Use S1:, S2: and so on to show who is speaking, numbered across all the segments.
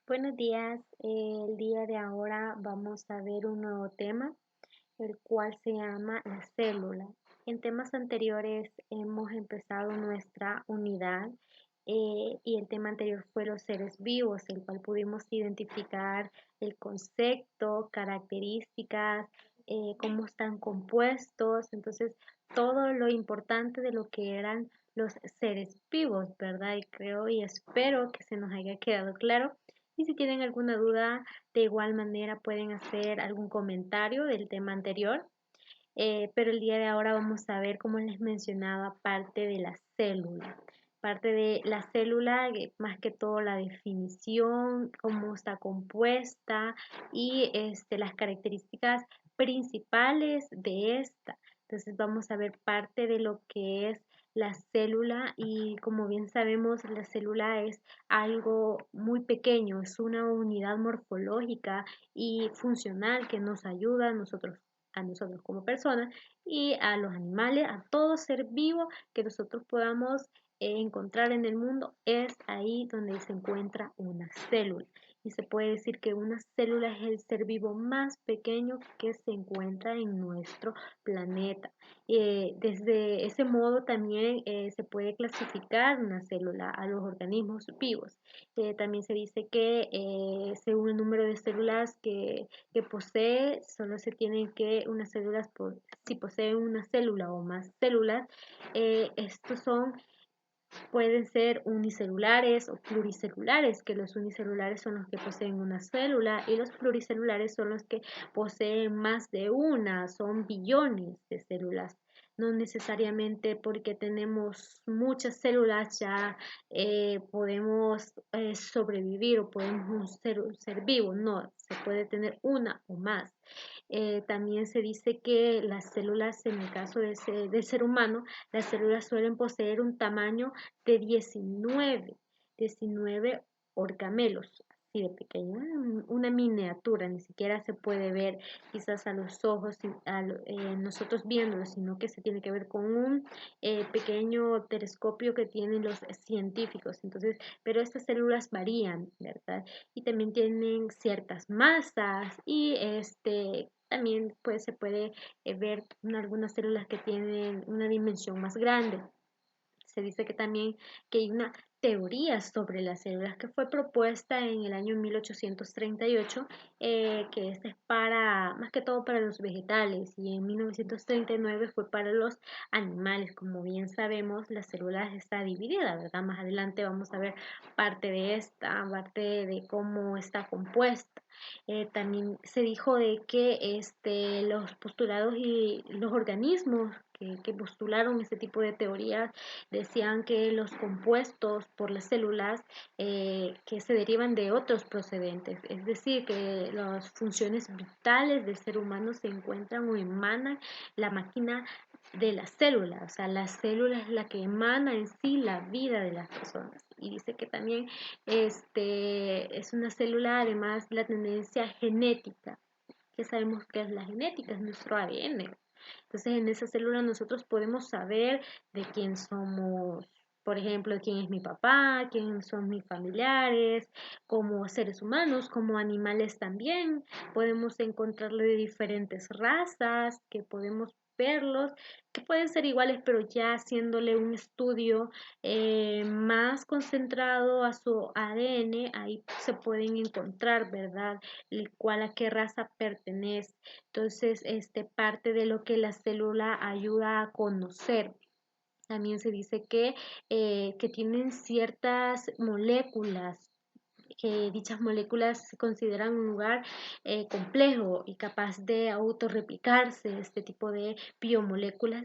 S1: Buenos días, el día de ahora vamos a ver un nuevo tema, el cual se llama la célula. En temas anteriores hemos empezado nuestra unidad y el tema anterior fue los seres vivos, el cual pudimos identificar el concepto, características, cómo están compuestos, entonces todo lo importante de lo que eran los seres vivos, ¿verdad? Y creo y espero que se nos haya quedado claro. Y si tienen alguna duda, de igual manera pueden hacer algún comentario del tema anterior. Pero el día de ahora vamos a ver, como les mencionaba, parte de la célula. Parte de la célula, más que todo la definición, cómo está compuesta y las características principales de esta. Entonces vamos a ver parte de lo que es la célula y como bien sabemos, la célula es algo muy pequeño, es una unidad morfológica y funcional que nos ayuda a nosotros como personas y a los animales, a todo ser vivo que nosotros podamos encontrar en el mundo, es ahí donde se encuentra una célula. Y se puede decir que una célula es el ser vivo más pequeño que se encuentra en nuestro planeta. Desde ese modo también se puede clasificar una célula a los organismos vivos. También se dice que según el número de células que posee, solo se tienen que unas células, si poseen una célula o más células, estos pueden ser unicelulares o pluricelulares, que los unicelulares son los que poseen una célula y los pluricelulares son los que poseen más de una, son billones de células. No necesariamente porque tenemos muchas células ya podemos sobrevivir o podemos ser vivos, no, se puede tener una o más. También se dice que las células, en el caso del ser humano, las células suelen poseer un tamaño de 19 orgamelos, así de pequeña, una miniatura, ni siquiera se puede ver quizás a los ojos, nosotros viéndolo, sino que se tiene que ver con un pequeño telescopio que tienen los científicos. Entonces, pero estas células varían, ¿verdad? Y también tienen ciertas masas y también pues, se puede ver algunas células que tienen una dimensión más grande. Se dice que también que hay una teoría sobre las células que fue propuesta en el año 1838, que esta es para, más que todo para los vegetales, y en 1939 fue para los animales. Como bien sabemos, la célula está dividida, ¿verdad? Más adelante vamos a ver parte de esta, parte de cómo está compuesta. También se dijo de que los postulados y los organismos que postularon este tipo de teorías decían que los compuestos por las células que se derivan de otros procedentes, es decir, que las funciones vitales del ser humano se encuentran o emanan la máquina de la célula, o sea, la célula es la que emana en sí la vida de las personas. Y dice que también es una célula, además, la tendencia genética, que sabemos que es la genética, es nuestro ADN. Entonces, en esa célula nosotros podemos saber de quién somos, por ejemplo, de quién es mi papá, quién son mis familiares, como seres humanos, como animales también. Podemos encontrarle de diferentes razas, que podemos verlos, que pueden ser iguales, pero ya haciéndole un estudio más concentrado a su ADN, ahí se pueden encontrar, ¿verdad? El cual a qué raza pertenece. Entonces, parte de lo que la célula ayuda a conocer. También se dice que tienen ciertas moléculas, que dichas moléculas se consideran un lugar complejo y capaz de autorreplicarse, este tipo de biomoléculas.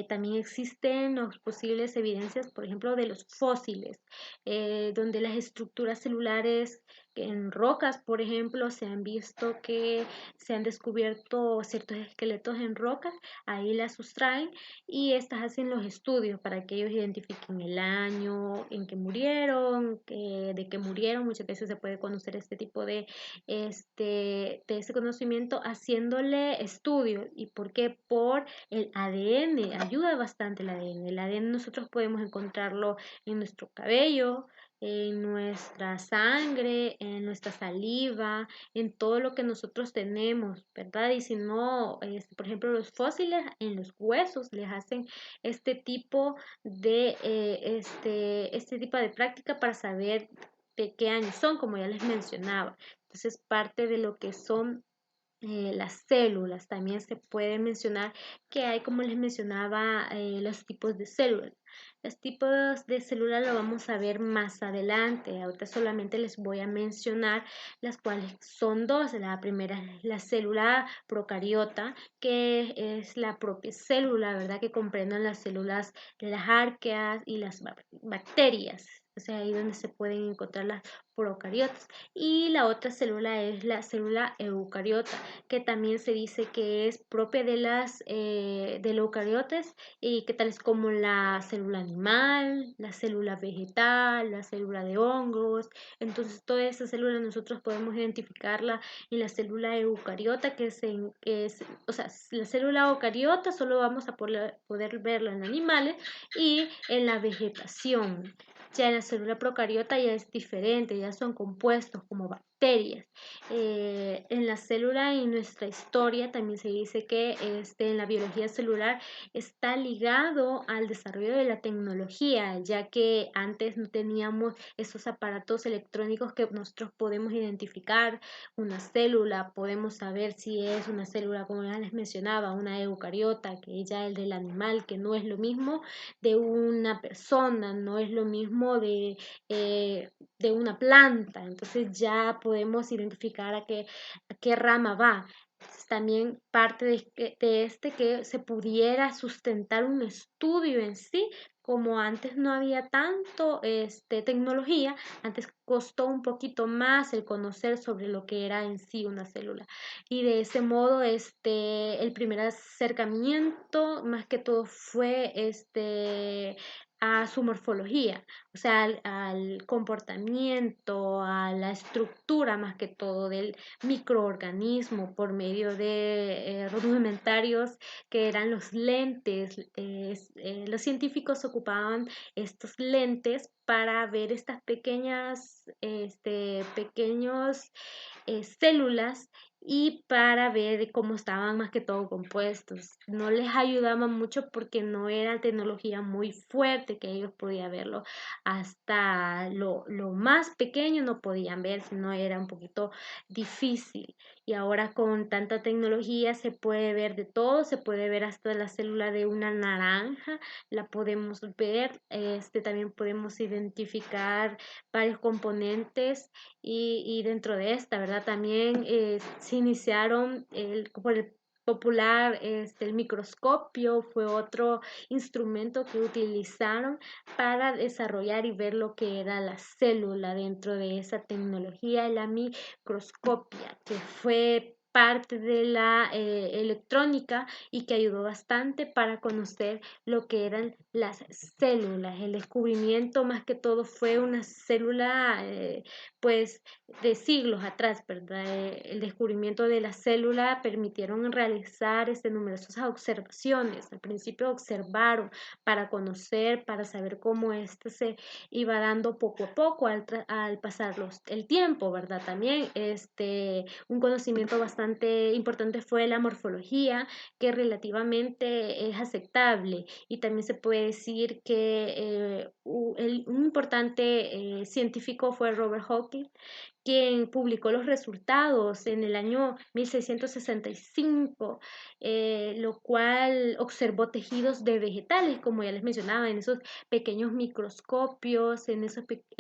S1: También existen las posibles evidencias, por ejemplo, de los fósiles, donde las estructuras celulares en rocas, por ejemplo, se han visto que se han descubierto ciertos esqueletos en rocas, ahí las sustraen y estas hacen los estudios para que ellos identifiquen el año en que murieron, de que murieron. Muchas veces se puede conocer este tipo de ese conocimiento haciéndole estudios. ¿Y por qué? Por el ADN, ayuda bastante el ADN. El ADN nosotros podemos encontrarlo en nuestro cabello, en nuestra sangre, en nuestra saliva, en todo lo que nosotros tenemos, ¿verdad? Y si no, por ejemplo, los fósiles en los huesos les hacen este tipo este tipo de práctica para saber de qué años son, como ya les mencionaba. Entonces, parte de lo que son las células. También se puede mencionar que hay, como les mencionaba, los tipos de células. Los tipos de células lo vamos a ver más adelante. Ahorita solamente les voy a mencionar las cuales son dos. La primera es la célula procariota, que es la propia célula, ¿verdad? Que comprenden las células de las arqueas y las bacterias. O sea, ahí donde se pueden encontrar las procariotas. Y la otra célula es la célula eucariota, que también se dice que es propia de los eucariotes y que tales como la célula animal, la célula vegetal, la célula de hongos. Entonces, todas esas células nosotros podemos identificarla en la célula eucariota, o sea, la célula eucariota solo vamos a poder verla en animales y en la vegetación. Ya en la célula procariota ya es diferente, ya son compuestos como bacterias. En la célula y en nuestra historia también se dice que en la biología celular está ligado al desarrollo de la tecnología, ya que antes no teníamos esos aparatos electrónicos que nosotros podemos identificar una célula, podemos saber si es una célula, como ya les mencionaba, una eucariota, que ella es del animal, que no es lo mismo de una persona, no es lo mismo de una planta. Entonces ya podemos identificar a qué rama va. Entonces, también parte de este que se pudiera sustentar un estudio en sí, como antes no había tanto tecnología, antes costó un poquito más el conocer sobre lo que era en sí una célula. Y de ese modo, el primer acercamiento más que todo fue a su morfología, o sea, al comportamiento, a la estructura más que todo del microorganismo por medio de rudimentarios que eran los lentes. Los científicos ocupaban estos lentes para ver estas pequeños células y para ver cómo estaban más que todo compuestos. No les ayudaba mucho porque no era tecnología muy fuerte que ellos podían verlo. Hasta lo más pequeño no podían ver, sino era un poquito difícil. Y ahora con tanta tecnología se puede ver de todo, se puede ver hasta la célula de una naranja, la podemos ver, también podemos identificar varios componentes y dentro de esta, ¿verdad? También se iniciaron por el popular, el microscopio fue otro instrumento que utilizaron para desarrollar y ver lo que era la célula dentro de esa tecnología, la microscopia, que fue parte de la electrónica y que ayudó bastante para conocer lo que eran las células. El descubrimiento más que todo fue una célula pues de siglos atrás, ¿verdad? El descubrimiento de la célula permitieron realizar numerosas observaciones. Al principio observaron para conocer, para saber cómo ésta se iba dando poco a poco al pasar el tiempo, ¿verdad? También un conocimiento bastante importante fue la morfología, que relativamente es aceptable y también se puede decir que un importante científico fue Robert Hawking, quien publicó los resultados en el año 1665, lo cual observó tejidos de vegetales, como ya les mencionaba, en esos pequeños microscopios, en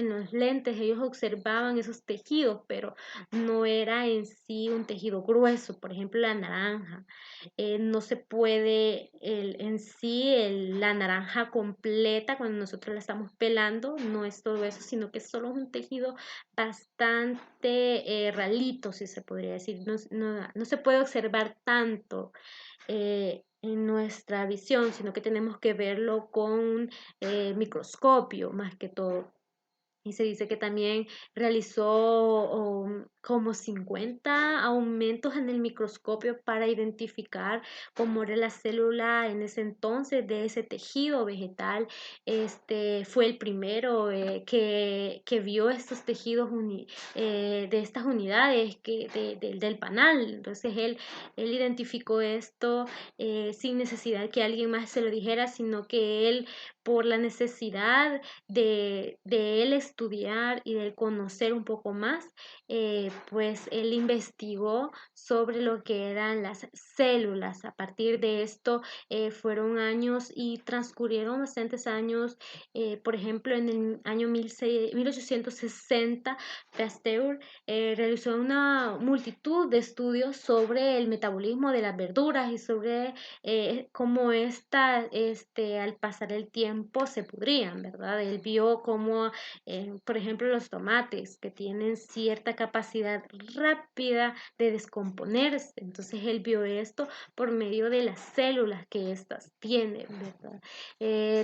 S1: los lentes, ellos observaban esos tejidos, pero no era en sí un tejido grueso, por ejemplo, la naranja. No se puede en sí la naranja completa cuando nosotros la estamos pelando, no es todo eso, sino que solo es un tejido bastante ralito, si se podría decir. No se puede observar tanto en nuestra visión, sino que tenemos que verlo con microscopio más que todo. Y se dice que también realizó como 50 aumentos en el microscopio para identificar cómo era la célula en ese entonces de ese tejido vegetal. Fue el primero que vio estos tejidos de estas unidades del panal. Entonces él identificó esto sin necesidad que alguien más se lo dijera, sino que él, por la necesidad de él estudiar y de conocer un poco más, pues él investigó sobre lo que eran las células. A partir de esto fueron años y transcurrieron bastantes años. Por ejemplo, en el año 1860, Pasteur realizó una multitud de estudios sobre el metabolismo de las verduras y sobre cómo al pasar el tiempo se pudrían, ¿verdad? Él vio cómo, por ejemplo, los tomates que tienen cierta capacidad rápida de descomponerse. Entonces él vio esto por medio de las células que éstas tienen, ¿verdad?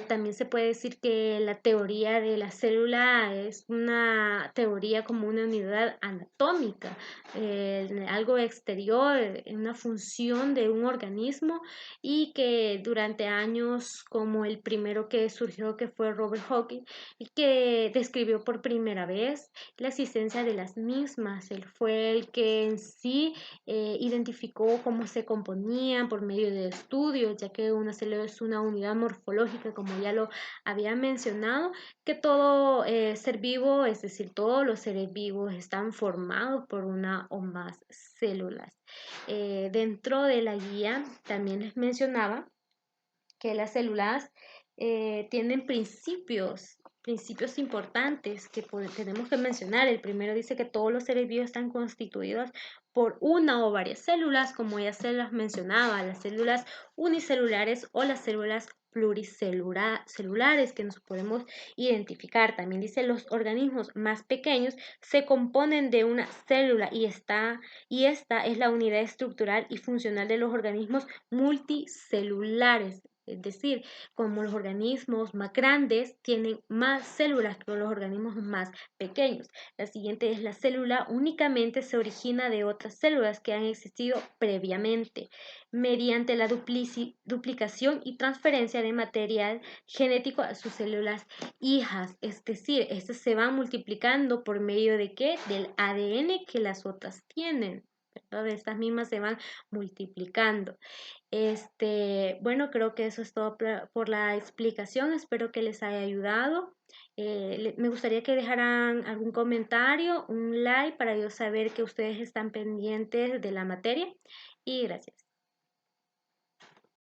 S1: También se puede decir que la teoría de la célula es una teoría como una unidad anatómica, algo exterior, una función de un organismo, y que durante años, como el primero que surgió, que fue Robert Hawking, y que describió por primera vez la existencia de las mismas. Él fue el que en sí identificó cómo se componían por medio de estudios, ya que una célula es una unidad morfológica, como ya lo había mencionado, que todo ser vivo, es decir, todos los seres vivos están formados por una o más células. Dentro de la guía también les mencionaba que las células tienen principios importantes que tenemos que mencionar. El primero dice que todos los seres vivos están constituidos por una o varias células, como ya se las mencionaba, las células unicelulares o las células pluricelulares que nos podemos identificar. También dice los organismos más pequeños se componen de una célula y esta es la unidad estructural y funcional de los organismos multicelulares. Es decir, como los organismos más grandes tienen más células que los organismos más pequeños. La siguiente es: la célula únicamente se origina de otras células que han existido previamente mediante la duplicación y transferencia de material genético a sus células hijas. Es decir, estas se van multiplicando por medio de ¿qué? Del ADN que las otras tienen, ¿verdad? Estas mismas se van multiplicando. Bueno, creo que eso es todo por la explicación. Espero que les haya ayudado. Me gustaría que dejaran algún comentario, un like, para yo saber que ustedes están pendientes de la materia. Y gracias.